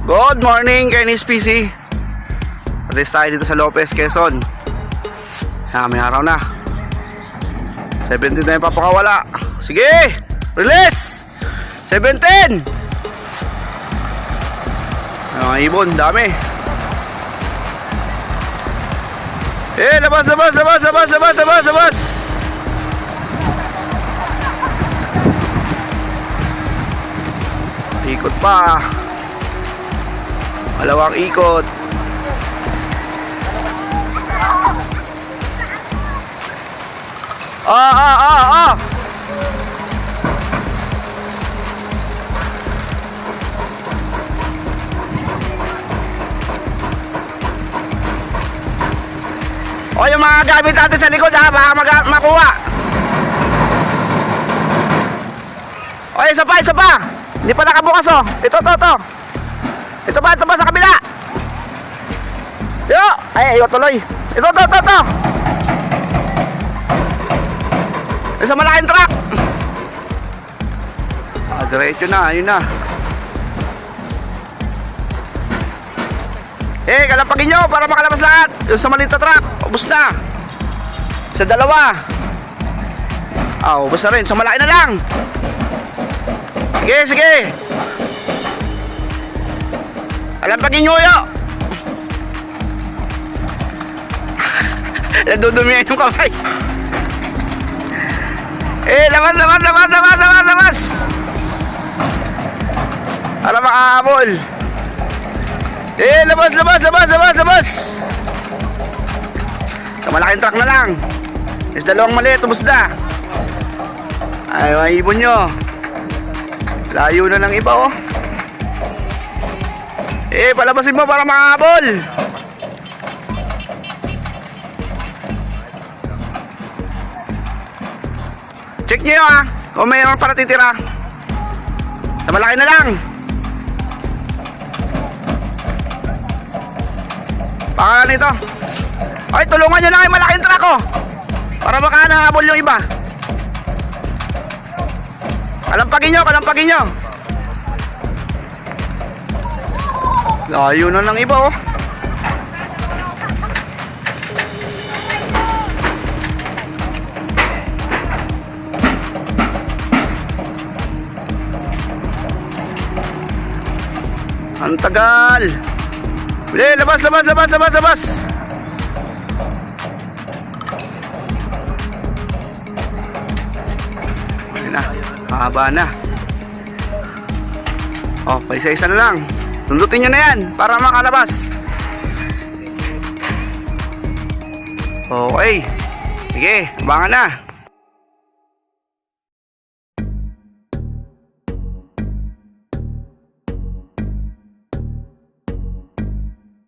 Good morning, Kenny's PC. Alis tayo dito sa Lopez, Quezon. May araw na 17 na yung papakawala. Sige, release 17. Mga ibon, dami. Labas. Ikot pa. Malawang ikot. O, yung mga gamit natin sa likod ha, baka makuha. O, isa pa. Hindi pa nakabukas o. Ito. Ito ba sa kabila? Yo! Ayaw tuloy. Ito. Isa malaking truck. Diretso na, ayun na. Kalapagin nyo para makalabas lahat. Yung sa maliit na truck, ubos na. Sa dalawa. Ubos na rin, sa malaki na lang. Sige. Kalapagin nyo yo. Nadudumihan yung kamay. Labas. Para makahabol. Labas. Sa malaking truck na lang. Is dalawang maliit, ubos na. Ay, mga ibon nyo. Layo na ng iba oh. Palabasin mo para makahabol. Check nyo ha, kung mayroon para titira. Sa malaki na lang. Pangalan nito. Ay, tulungan nyo lang yung malaking truck oh, para baka nahabol yung iba. Kalampagin nyo. Layo na ng iba oh. Ang tagal. Labas. Ayun na, mahaba na. Paisa-isa na lang. Tundutin nyo na yan para makalabas. Okay. Sige, abangan na.